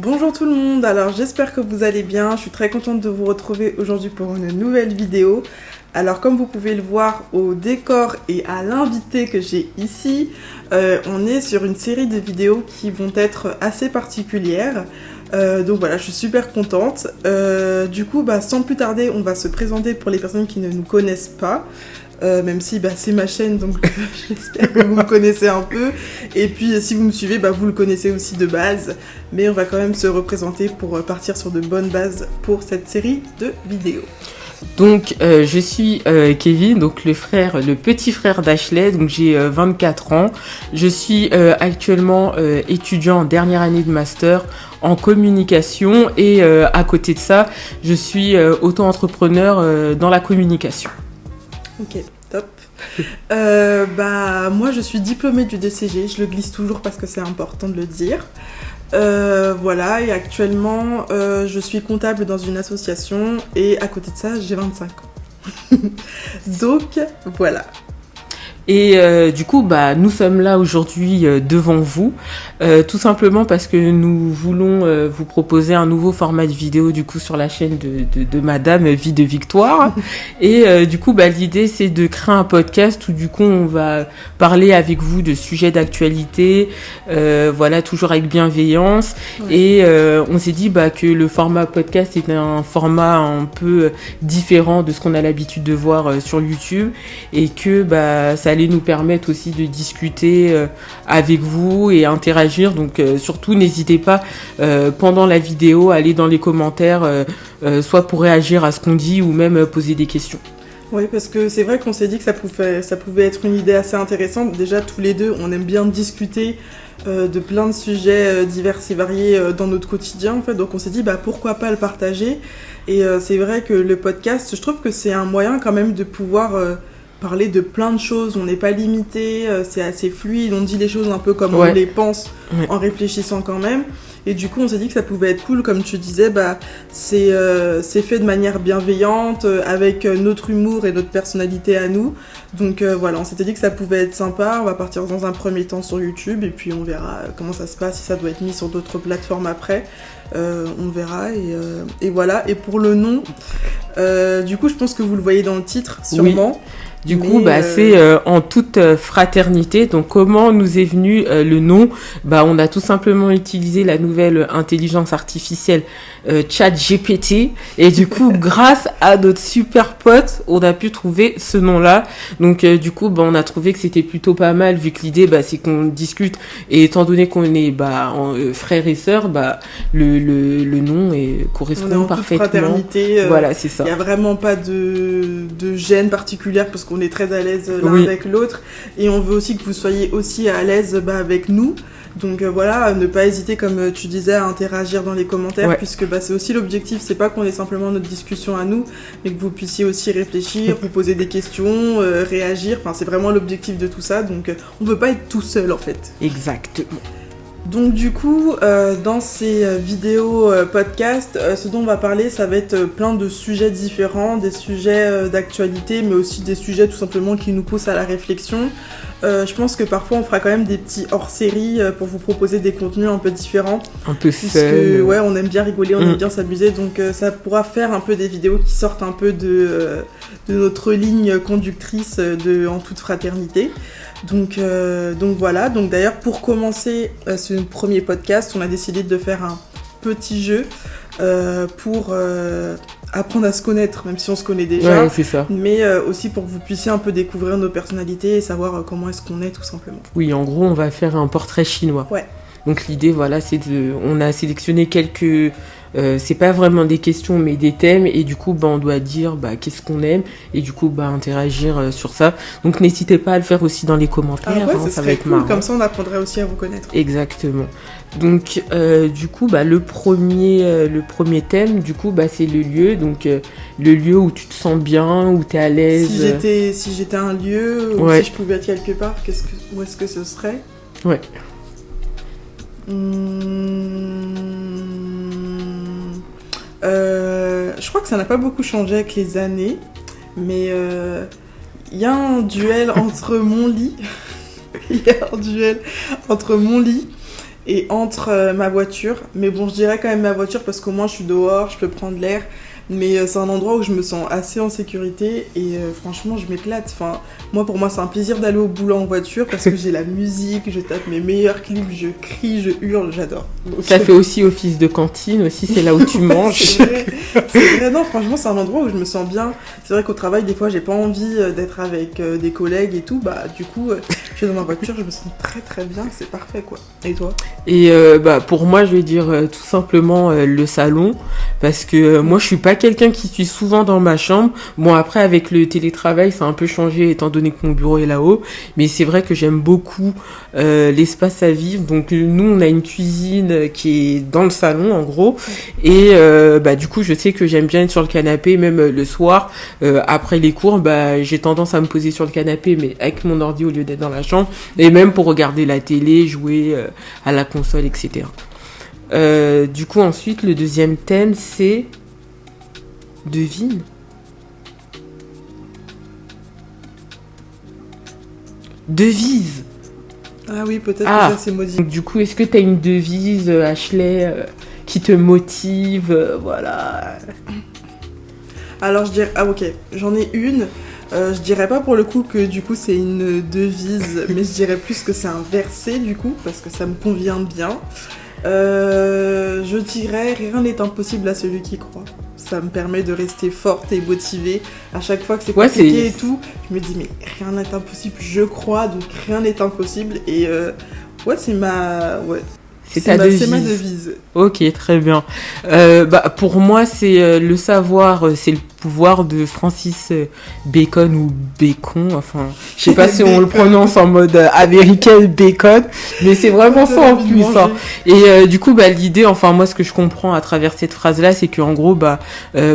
Bonjour tout le monde, alors j'espère que vous allez bien, je suis très contente de vous retrouver aujourd'hui pour une nouvelle vidéo. Alors comme vous pouvez le voir au décor et à l'invité que j'ai ici, on est sur une série de vidéos qui vont être assez particulières. Donc voilà, je suis super contente. Du coup, sans plus tarder, on va se présenter pour les personnes qui ne nous connaissent pas. Même si c'est ma chaîne, donc j'espère que vous me connaissez un peu. Et puis si vous me suivez, vous le connaissez aussi de base. Mais on va quand même se représenter pour partir sur de bonnes bases pour cette série de vidéos. Donc je suis Kevin, donc le petit frère d'Ashley, donc j'ai 24 ans. Je suis actuellement étudiant en dernière année de master en communication et à côté de ça, je suis auto-entrepreneur dans la communication. Ok, top. Moi je suis diplômée du DCG, je le glisse toujours parce que c'est important de le dire. Voilà, et actuellement je suis comptable dans une association et à côté de ça j'ai 25 ans. Donc voilà. Et du coup, nous sommes là aujourd'hui devant vous, tout simplement parce que nous voulons vous proposer un nouveau format de vidéo du coup sur la chaîne de Madame Vie de Victoire. Et du coup, l'idée c'est de créer un podcast où du coup on va parler avec vous de sujets d'actualité, voilà, toujours avec bienveillance. Ouais. Et on s'est dit que le format podcast est un format un peu différent de ce qu'on a l'habitude de voir sur YouTube et que ça allait nous permettre aussi de discuter avec vous et interagir. Donc surtout n'hésitez pas pendant la vidéo à aller dans les commentaires soit pour réagir à ce qu'on dit ou même poser des questions. Oui, parce que c'est vrai qu'on s'est dit que ça pouvait être une idée assez intéressante. Déjà tous les deux on aime bien discuter de plein de sujets divers et variés dans notre quotidien en fait. Donc on s'est dit pourquoi pas le partager. Et c'est vrai que le podcast, je trouve que c'est un moyen quand même de pouvoir parler de plein de choses, on n'est pas limité, c'est assez fluide, on dit les choses un peu comme on les pense, en réfléchissant quand même. Et du coup, on s'est dit que ça pouvait être cool, comme tu disais, c'est fait de manière bienveillante, avec notre humour et notre personnalité à nous. Donc voilà, on s'était dit que ça pouvait être sympa. On va partir dans un premier temps sur YouTube et puis on verra comment ça se passe, si ça doit être mis sur d'autres plateformes après. On verra et voilà. Et pour le nom, du coup, je pense que vous le voyez dans le titre, sûrement. Oui. Du coup, c'est en toute fraternité. Donc, comment nous est venu le nom ? On a tout simplement utilisé la nouvelle intelligence artificielle ChatGPT. Et du coup, grâce à notre super pote, on a pu trouver ce nom-là. Donc, du coup, on a trouvé que c'était plutôt pas mal, vu que l'idée, c'est qu'on discute. Et étant donné qu'on est frères et sœurs, le nom correspond parfaitement. Fraternité. Voilà, c'est ça. Il n'y a vraiment pas de gêne particulière parce qu'on est très à l'aise l'un avec l'autre et on veut aussi que vous soyez aussi à l'aise avec nous. Donc voilà, ne pas hésiter, comme tu disais, à interagir dans les commentaires, puisque c'est aussi l'objectif, c'est pas qu'on ait simplement notre discussion à nous, mais que vous puissiez aussi réfléchir, vous poser des questions, réagir, c'est vraiment l'objectif de tout ça, donc on veut pas être tout seul en fait. Exactement. Donc du coup, dans ces vidéos podcast, ce dont on va parler, ça va être plein de sujets différents, des sujets d'actualité, mais aussi des sujets tout simplement qui nous poussent à la réflexion. Je pense que parfois on fera quand même des petits hors-série pour vous proposer des contenus un peu différents. Un peu fun. On aime bien rigoler, on aime bien s'amuser, donc ça pourra faire un peu des vidéos qui sortent un peu de notre ligne conductrice en toute fraternité. Donc voilà, donc d'ailleurs pour commencer ce premier podcast, on a décidé de faire un petit jeu pour apprendre à se connaître, même si on se connaît déjà, c'est ça. Mais aussi pour que vous puissiez un peu découvrir nos personnalités et savoir comment est-ce qu'on est tout simplement. Oui, en gros on va faire un portrait chinois. Ouais. Donc l'idée, c'est on a sélectionné quelques... c'est pas vraiment des questions mais des thèmes et du coup on doit dire qu'est-ce qu'on aime et du coup interagir sur ça. Donc n'hésitez pas à le faire aussi dans les commentaires, ça va être cool, marrant. Comme ça on apprendrait aussi à vous connaître. Exactement. Donc du coup le premier thème du coup c'est le lieu, donc le lieu où tu te sens bien, où tu es à l'aise. Si j'étais un lieu ou si je pouvais être quelque part, où est-ce que ce serait ? Ouais. Je crois que ça n'a pas beaucoup changé avec les années, mais il y a un duel entre mon lit. Il y a un duel entre mon lit et entre ma voiture. Mais bon, je dirais quand même ma voiture parce qu'au moins je suis dehors, je peux prendre l'air. Mais c'est un endroit où je me sens assez en sécurité et franchement, je m'éclate. Enfin, pour moi, c'est un plaisir d'aller au boulot en voiture parce que j'ai la musique, je tape mes meilleurs clips, je crie, je hurle, j'adore. Donc, Ça fait aussi office de cantine, aussi, c'est là où tu manges. c'est vrai, non, franchement, c'est un endroit où je me sens bien. C'est vrai qu'au travail, des fois, j'ai pas envie d'être avec des collègues et tout. Bah, du coup, je suis dans ma voiture, je me sens très très bien, c'est parfait, quoi. Et toi ? Et pour moi, je vais dire tout simplement le salon, parce que moi, je suis pas quelqu'un qui suis souvent dans ma chambre. Bon, après, avec le télétravail, ça a un peu changé étant donné que mon bureau est là-haut. Mais c'est vrai que j'aime beaucoup l'espace à vivre. Donc, nous, on a une cuisine qui est dans le salon, en gros. Et du coup, je sais que j'aime bien être sur le canapé, même le soir. Après les cours, j'ai tendance à me poser sur le canapé, mais avec mon ordi au lieu d'être dans la chambre. Et même pour regarder la télé, jouer à la console, etc. Du coup, ensuite, le deuxième thème, c'est... Devine. Devise. Ah oui, peut-être que ça c'est maudit. Du coup, est-ce que tu as une devise, Ashley, qui te motive, voilà. Alors je dirais... Ah ok, j'en ai une. Je dirais pas pour le coup que du coup c'est une devise, mais je dirais plus que c'est un verset du coup, parce que ça me convient bien. Je dirais rien n'est impossible à celui qui croit. Ça me permet de rester forte et motivée. À chaque fois que c'est compliqué et tout, je me dis mais rien n'est impossible, je crois, donc rien n'est impossible. Et c'est ma... Ouais. C'est ma devise. Ok, très bien. Pour moi, c'est le savoir, c'est le pouvoir de Francis Bacon ou Bacon. Enfin, je sais pas si on le prononce en mode américain, Bacon, mais c'est vraiment ça en plus. Hein. Et du coup, l'idée, enfin moi, ce que je comprends à travers cette phrase-là, c'est qu'en gros,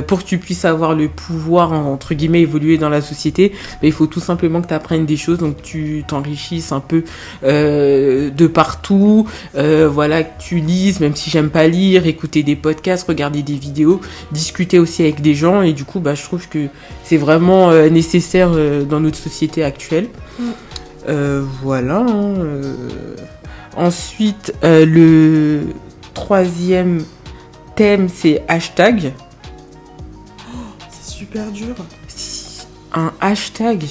pour que tu puisses avoir le pouvoir entre guillemets évoluer dans la société, il faut tout simplement que tu apprennes des choses, donc tu t'enrichisses un peu de partout. Voilà, que tu lises, même si j'aime pas lire, écouter des podcasts, regarder des vidéos, discuter aussi avec des gens, et du coup je trouve que c'est vraiment nécessaire dans notre société actuelle. Voilà. Ensuite, le troisième thème, c'est hashtag. C'est super dur. Un hashtag.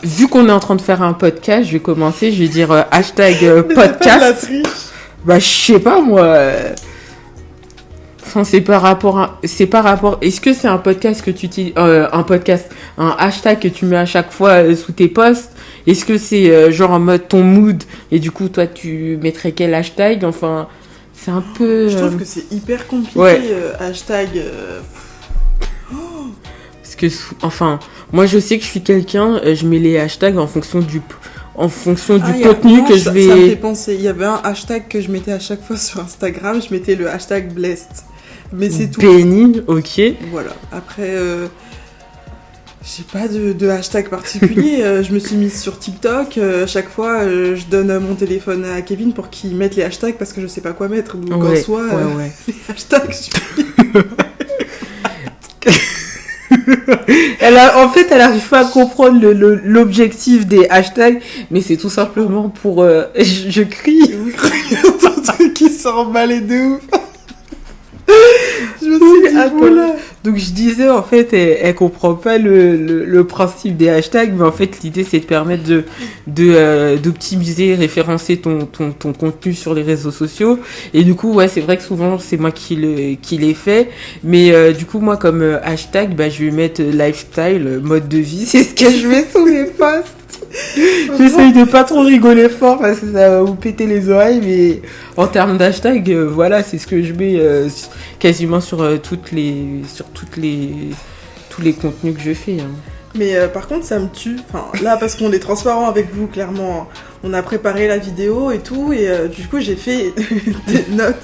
Vu qu'on est en train de faire un podcast, je vais commencer, je vais dire hashtag podcast. Je sais pas moi. Enfin, c'est par rapport. Est-ce que c'est un podcast que tu utilises, un hashtag que tu mets à chaque fois sous tes posts? Est-ce que c'est genre en mode ton mood et du coup toi tu mettrais quel hashtag? Enfin, c'est un peu. Je trouve que c'est hyper compliqué. Hashtag. Parce que moi je sais que je suis quelqu'un, je mets les hashtags en fonction du contenu que je vais... Ça me fait penser, il y avait un hashtag que je mettais à chaque fois sur Instagram, je mettais le hashtag blessed. Mais c'est tout. Béni, ok. Voilà, après, j'ai pas de hashtag particulier, je me suis mise sur TikTok, chaque fois je donne mon téléphone à Kevin pour qu'il mette les hashtags parce que je sais pas quoi mettre, donc en soi, les hashtags, elle arrive pas à comprendre l'objectif des hashtags, mais c'est tout simplement pour... je crie. Ton truc qui s'est emballé de ouf. Je me suis dit, donc je disais, en fait, elle comprend pas le principe des hashtags, mais en fait, l'idée, c'est de permettre d'optimiser, référencer ton contenu sur les réseaux sociaux. Et du coup, c'est vrai que souvent, c'est moi qui les fais. Mais du coup, moi, comme hashtag, je vais mettre lifestyle, mode de vie. C'est ce que je mets sous mes posts. J'essaye de pas trop rigoler fort parce que ça va vous péter les oreilles, mais en termes d'hashtag, c'est ce que je mets quasiment sur tous les contenus que je fais. Hein. Mais par contre, ça me tue. Enfin, là, parce qu'on est transparent avec vous, clairement, on a préparé la vidéo et tout, et du coup, j'ai fait des notes.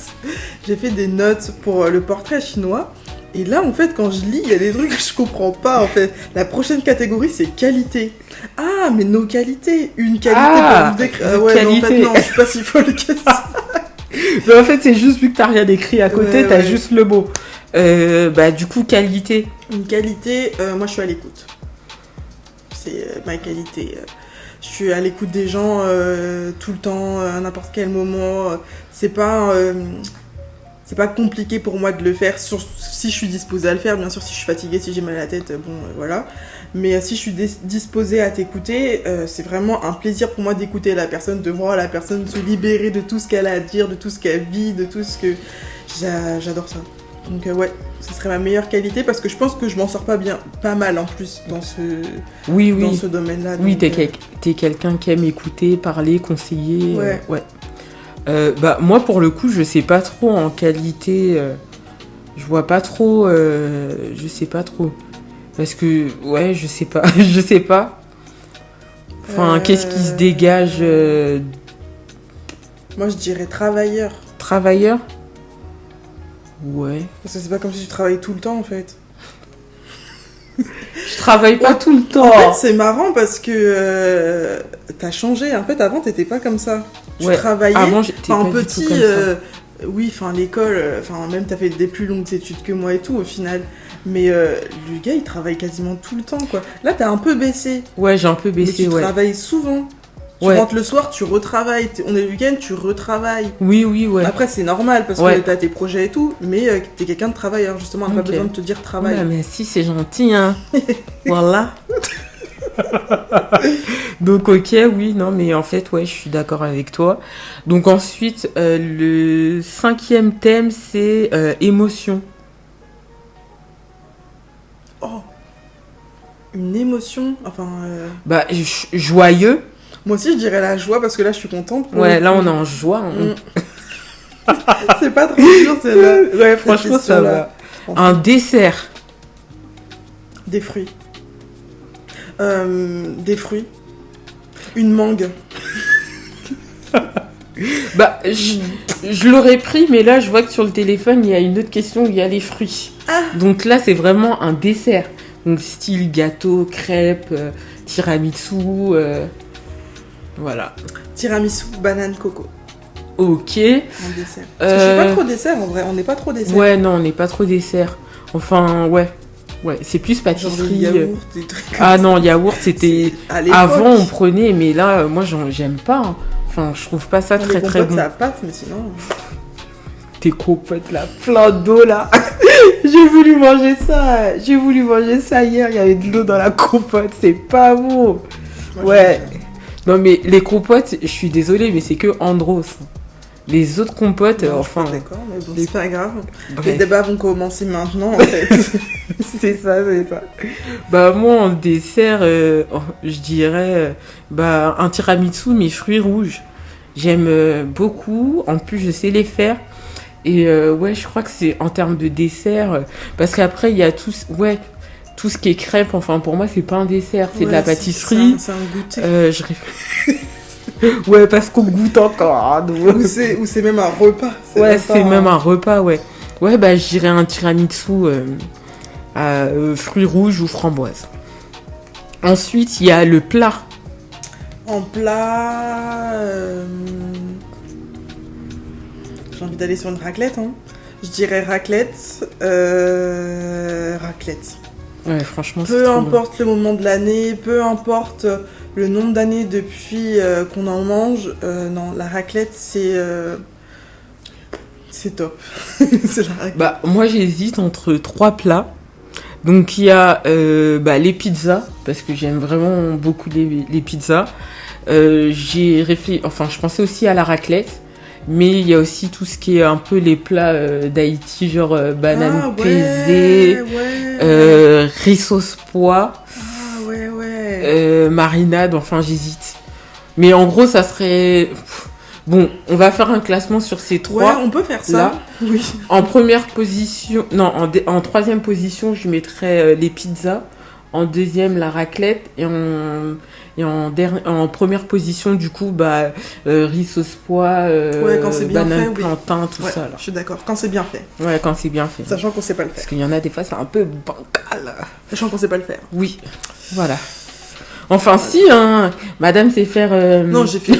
J'ai fait des notes pour le portrait chinois. Et là, en fait, quand je lis, il y a des trucs que je comprends pas, en fait. La prochaine catégorie, c'est qualité. Ah, mais nos qualités. Une qualité pour nous décrire. Non, en fait, non, je suis pas si folle que ça. Mais en fait, c'est juste vu que t'as rien écrit à côté, t'as juste le mot. Du coup, qualité. Une qualité, moi, je suis à l'écoute. C'est ma qualité. je suis à l'écoute des gens tout le temps, à n'importe quel moment. C'est pas compliqué pour moi de le faire, si je suis disposée à le faire. Bien sûr, si je suis fatiguée, si j'ai mal à la tête, voilà. Mais si je suis disposée à t'écouter, c'est vraiment un plaisir pour moi d'écouter la personne, de voir la personne se libérer de tout ce qu'elle a à dire, de tout ce qu'elle vit, de tout ce que... J'adore ça. Donc ouais, ce serait ma meilleure qualité parce que je pense que je m'en sors pas mal en plus dans ce domaine-là. Oui, t'es quelqu'un qui aime écouter, parler, conseiller. Ouais. Moi, pour le coup, je sais pas trop en qualité. Je vois pas trop. Je sais pas trop. Parce que, ouais, je sais pas. Je sais pas. Enfin, qu'est-ce qui se dégage Moi, je dirais travailleur. Travailleur ? Ouais. Parce que c'est pas comme si tu travailles tout le temps, en fait. Je travaille pas tout le temps. En fait, c'est marrant parce que t'as changé. En fait, avant, t'étais pas comme ça. Tu travaillais. Avant, j'étais pas petit, du tout comme ça. Oui, l'école, même t'as fait des plus longues études que moi et tout, au final. Mais le gars, il travaille quasiment tout le temps, quoi. Là, t'as un peu baissé. Ouais, j'ai un peu baissé, mais tu travailles souvent. Tu rentres le soir, tu retravailles. On est le week-end, tu retravailles. Oui, ouais. Après, c'est normal parce que t'as tes projets et tout, mais t'es quelqu'un de travailleur, justement. On n'a pas besoin de te dire travail. Ouais, mais si, c'est gentil, hein. Voilà. Donc, ok, oui, non, mais en fait, ouais, je suis d'accord avec toi. Donc, ensuite, le 5e thème, c'est émotion. Oh, une émotion, joyeux. Moi aussi, je dirais la joie, parce que là, je suis contente. Ouais, là, on est en joie. C'est pas trop dur, celle-là. Ouais, franchement, ça va. Un dessert. Des fruits. Des fruits. Une mangue. Je l'aurais pris, mais là, je vois que sur le téléphone, il y a une autre question où il y a les fruits. Ah. Donc là, c'est vraiment un dessert. Donc, style gâteau, crêpe, tiramisu... Voilà. Tiramisu, banane, coco. Ok. En dessert. Parce que je suis pas trop dessert, en vrai. On n'est pas trop dessert. Ouais, non, on n'est pas trop dessert. Enfin, ouais. Ouais, c'est plus pâtisserie. Genre yaourt, des trucs comme ça. Non, yaourt, c'était... Avant, on prenait, mais là, moi, j'aime pas. Hein. Enfin, je trouve pas ça très, très bon. Ça passe, mais sinon... Tes compotes, là, plein d'eau, là. J'ai voulu manger ça hier. Il y avait de l'eau dans la compote. C'est pas bon. Moi, ouais. Non, mais les compotes, je suis désolée, mais c'est que Andros. Les autres compotes, non, enfin... D'accord, mais bon, c'est pas grave. Bref. Les débats vont commencer maintenant, en fait. c'est ça. Moi, en dessert, je dirais un tiramisu, mais fruits rouges. J'aime beaucoup. En plus, je sais les faire. Et je crois que c'est en termes de dessert. Parce qu'après, il y a tout ce qui est crêpe, enfin pour moi c'est pas un dessert, c'est de la pâtisserie. C'est un goûter. Ouais, parce qu'on goûte encore. Hein, ou c'est même un repas. Même un repas, ouais. Ouais, je dirais un tiramisu à fruits rouges ou framboises. Ensuite, il y a le plat. En plat... J'ai envie d'aller sur une raclette, hein. Je dirais raclette. Raclette. Ouais, franchement, peu importe le moment de l'année, peu importe le nombre d'années depuis qu'on en mange, non, la raclette, c'est top. C'est la raclette. Moi, j'hésite entre 3 plats. Donc, il y a les pizzas, parce que j'aime vraiment beaucoup les pizzas. J'ai réfléchi, je pensais aussi à la raclette. Mais il y a aussi tout ce qui est un peu les plats d'Haïti, genre banane pesée, riz sauce pois, marinade, j'hésite. Mais en gros, ça serait... Bon, on va faire un classement sur ces 3. Ouais, on peut faire ça. Là. Oui. En première position... Non, en 3e position, je mettrais les pizzas. En 2e, la raclette. Et en première position, du coup, riz sauce pois, banane plantain, tout ça. Là. Je suis d'accord, quand c'est bien fait. Ouais, quand c'est bien fait. Sachant qu'on sait pas le faire. Parce qu'il y en a des fois, c'est un peu bancal. Sachant qu'on sait pas le faire. Oui, voilà. Enfin, si, hein, madame sait faire... Non, j'ai fait...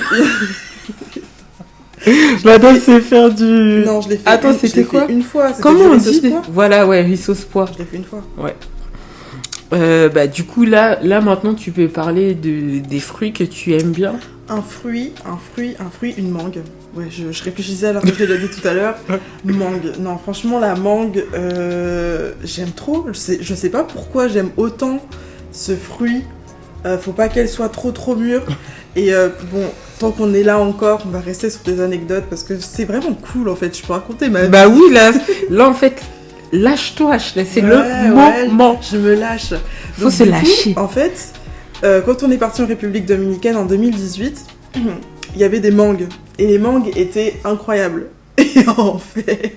Madame sait faire du... Non, je l'ai fait. Attends, c'était quoi une fois. Comment on dit Voilà, riz sauce pois. Je l'ai fait une fois. Ouais. Bah, du coup, là, maintenant, tu peux parler des fruits que tu aimes bien. Un fruit, une mangue. Ouais, je réfléchissais alors que je l'ai dit tout à l'heure. Mangue. Non, franchement, la mangue, j'aime trop. Je sais pas pourquoi j'aime autant ce fruit. Faut pas qu'elle soit trop mûre. Et bon, tant qu'on est là encore, on va rester sur des anecdotes parce que c'est vraiment cool en fait. Je peux raconter ma vie. Bah oui, là en fait, lâche-toi, c'est le moment. Je me lâche. Faut se lâcher. En fait, quand on est parti en République Dominicaine en 2018, il y avait des mangues. Et les mangues étaient incroyables. Et en fait,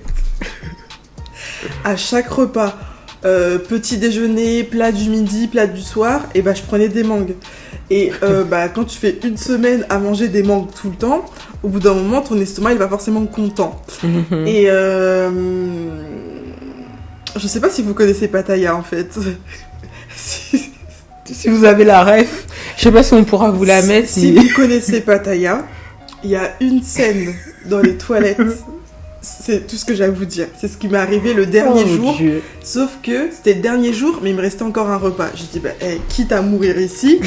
à chaque repas, petit déjeuner, plat du midi, plat du soir, et bah je prenais des mangues. Et bah quand tu fais une semaine à manger des mangues tout le temps, au bout d'un moment, ton estomac il va forcément content. Et je sais pas si vous connaissez Pattaya en fait. Si vous avez la ref, je sais pas si on pourra vous la mettre. Si vous connaissez Pattaya, il y a une scène dans les toilettes. C'est tout ce que j'ai à vous dire. C'est ce qui m'est arrivé le dernier jour. Dieu. Sauf que c'était le dernier jour, mais il me restait encore un repas. J'ai dit, bah, quitte à mourir ici,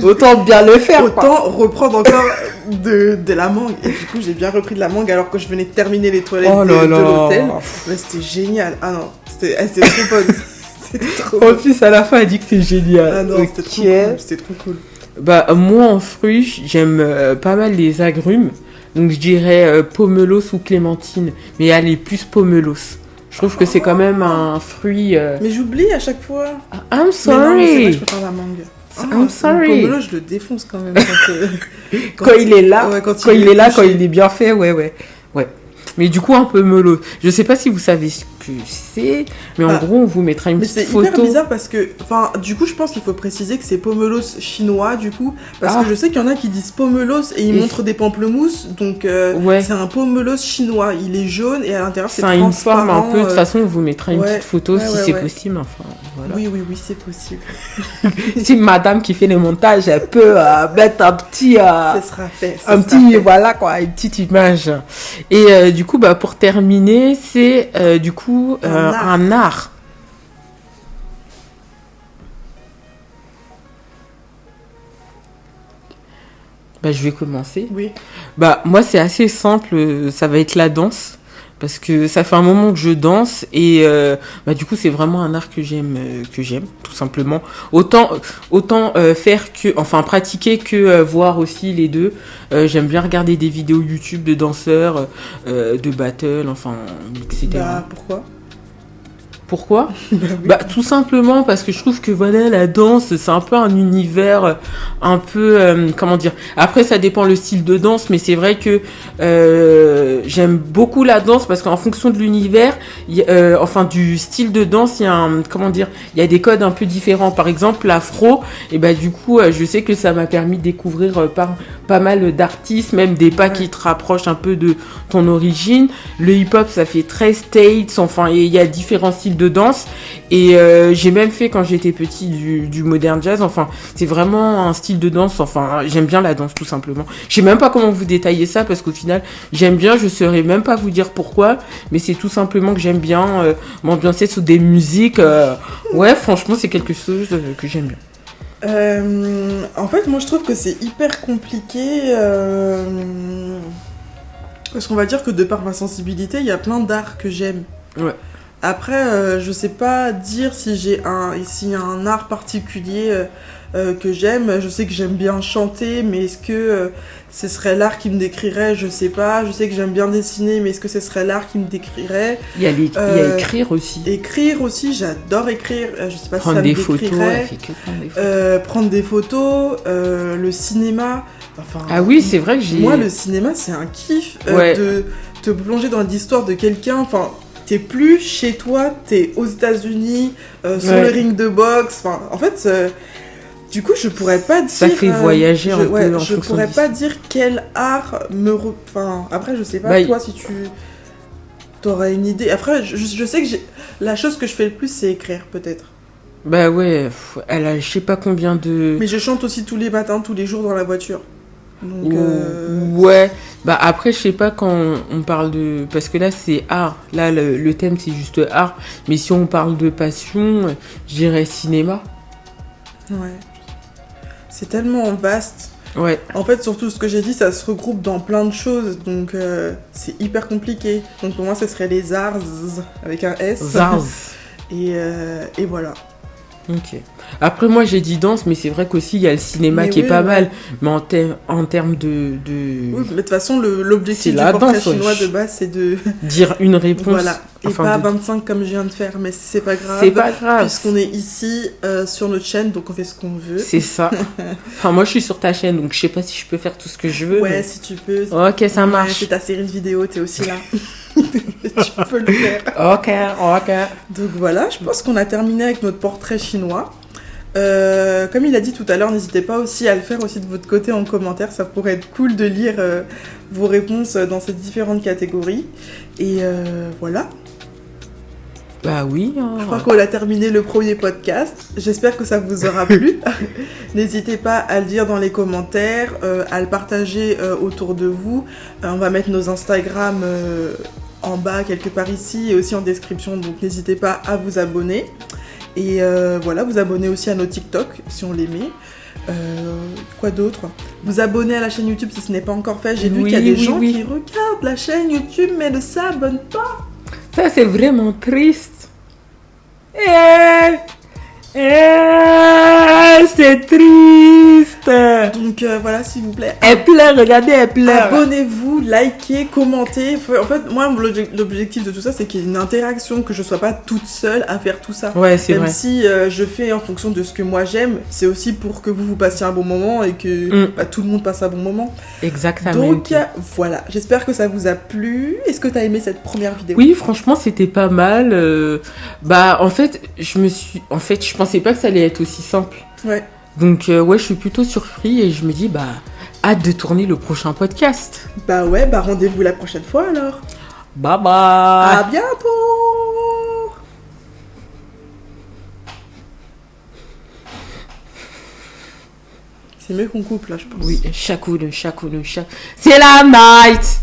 autant bien le faire. Autant reprendre encore de la mangue. Et du coup, j'ai bien repris de la mangue alors que je venais de terminer les toilettes de l'hôtel. Ouais, c'était génial. Ah non, c'était trop bonne. C'était trop En plus, à la fin, elle dit que c'est génial. Ah non, okay. C'était trop cool. Bah, moi, en fruits, j'aime pas mal les agrumes. Donc, je dirais pomelos ou clémentine. Mais allez, plus pomelos. Je trouve que c'est quand même un fruit... Mais j'oublie à chaque fois. I'm sorry. Mais non, mais c'est vrai, je préfère la mangue. I'm sorry. Le pomelo, je le défonce quand même. Quand il est là, ouais, quand il est bien fait, ouais. Mais du coup, un peu melot. Je sais pas si vous savez ce que c'est, mais en gros, on vous mettra une petite photo. C'est hyper bizarre parce que, enfin, du coup, je pense qu'il faut préciser que c'est pomelos chinois, du coup, parce que je sais qu'il y en a qui disent pomelos et ils montrent des pamplemousses, donc c'est un pomelos chinois. Il est jaune et à l'intérieur c'est transparent. Une forme un peu. De toute façon, on vous mettra une petite photo si c'est possible. Enfin, voilà. Oui, c'est possible. Si madame qui fait le montage, elle peut mettre un petit. Ça sera fait. Voilà quoi, une petite image. Et du coup, bah, pour terminer, c'est du coup un art. Bah, je vais commencer. Oui. Bah, moi, c'est assez simple. Ça va être la danse. Parce que ça fait un moment que je danse et bah, du coup c'est vraiment un art que j'aime tout simplement. Autant faire que, enfin pratiquer que voir aussi les deux. J'aime bien regarder des vidéos YouTube de danseurs, de battle, enfin etc. Bah pourquoi Bah tout simplement parce que je trouve que voilà la danse c'est un peu un univers un peu comment dire. Après ça dépend le style de danse mais c'est vrai que j'aime beaucoup la danse parce qu'en fonction de l'univers enfin du style de danse il y a il y a des codes un peu différents. Par exemple l'afro et bah du coup je sais que ça m'a permis de découvrir pas mal d'artistes, même des pas qui te rapprochent un peu de ton origine. Le hip-hop ça fait très States, enfin il y a différents styles de danse et j'ai même fait quand j'étais petit du modern jazz, enfin c'est vraiment un style de danse, enfin j'aime bien la danse tout simplement. Je sais même pas comment vous détailler ça parce qu'au final j'aime bien, je saurais même pas vous dire pourquoi, mais c'est tout simplement que j'aime bien m'ambiancer sur des musiques, ouais franchement c'est quelque chose que j'aime bien. En fait moi je trouve que c'est hyper compliqué parce qu'on va dire que de par ma sensibilité il y a plein d'arts que j'aime. Ouais. Après, je sais pas dire s'il y a un art particulier que j'aime. Je sais que j'aime bien chanter, mais est-ce que ce serait l'art qui me décrirait? Je sais pas. Je sais que j'aime bien dessiner, mais est-ce que ce serait l'art qui me décrirait? Il y a écrire aussi. Écrire aussi, j'adore écrire. Je sais pas prendre si ça des me décrirait. Photos, elle fait que prendre des photos. Prendre des photos, le cinéma. Enfin, ah oui, c'est vrai que moi, le cinéma, c'est un kiff de te plonger dans l'histoire de quelqu'un. Enfin. T'es plus chez toi, t'es aux États-Unis, sur le ring de boxe. Enfin, en fait, du coup, je pourrais pas dire. Ça fait voyager un peu. Je pourrais pas dire quel art me. Enfin, après, je sais pas toi si tu t'aurais une idée. Après, je sais que la chose que je fais le plus, c'est écrire, peut-être. Bah ouais, elle a je sais pas combien de. Mais je chante aussi tous les matins, tous les jours dans la voiture. Donc, Ouais, bah après, je sais pas quand on parle de... Parce que là, c'est art. Là, le thème, c'est juste art. Mais si on parle de passion, je dirais cinéma. ouais. C'est tellement vaste. Ouais, En fait, surtout ce que j'ai dit, ça se regroupe dans plein de choses, donc c'est hyper compliqué. Donc pour moi, ce serait les arts avec un S. Zaz. Et voilà. Ok. Après, moi, j'ai dit danse, mais c'est vrai qu'aussi, il y a le cinéma Mais qui est oui, pas ouais. mal. Mais en termes de Oui, mais de toute façon, l'objectif C'est du la portrait danse, chinois wesh. de base, c'est de... dire une réponse. Voilà. Et afin pas de- 25 comme je viens de faire, mais c'est pas grave. C'est pas grave. Puisqu'on est ici sur notre chaîne, donc on fait ce qu'on veut. C'est ça. Enfin, moi, je suis sur ta chaîne, donc je sais pas si je peux faire tout ce que je veux. Ouais, mais- si tu peux. Ok, ça Ouais, marche. c'est ta série de vidéos, t'es aussi là. Tu peux le faire. Ok. Donc voilà, je pense qu'on a terminé avec notre portrait chinois. Comme il a dit tout à l'heure, n'hésitez pas aussi à le faire aussi de votre côté en commentaire. Ça pourrait être cool de lire vos réponses dans ces différentes catégories. Et voilà, Bah oui. je crois qu'on a terminé le premier podcast. J'espère que ça vous aura plu. N'hésitez pas à le dire dans les commentaires, à le partager autour de vous. On va mettre nos Instagram en bas, quelque part ici, et aussi en description. Donc n'hésitez pas à vous abonner. Et voilà, vous abonner aussi à nos TikTok si on les met. Quoi d'autre? Vous abonner à la chaîne YouTube si ce n'est pas encore fait. J'ai vu qu'il y a des gens qui regardent la chaîne YouTube mais ne s'abonnent pas. Ça, c'est vraiment triste. C'est triste. Donc voilà, s'il vous plaît. Elle pleure, regardez, elle pleure. Abonnez-vous, likez, commentez. En fait, moi, l'objectif de tout ça, c'est qu'il y ait une interaction, que je sois pas toute seule à faire tout ça. Ouais, c'est Même vrai. si je fais en fonction de ce que moi j'aime, c'est aussi pour que vous passiez un bon moment et que tout le monde passe un bon moment. Exactement. Donc voilà, j'espère que ça vous a plu. Est-ce que tu as aimé cette première vidéo? Oui, franchement, c'était pas mal. Bah, en fait, je pensais pas que ça allait être aussi simple. Ouais. Donc, ouais, je suis plutôt surpris et je me dis, bah, hâte de tourner le prochain podcast. Bah ouais, bah rendez-vous la prochaine fois alors. Bye bye. À bientôt. C'est mieux qu'on coupe là, je pense. Oui, chaque. C'est la night.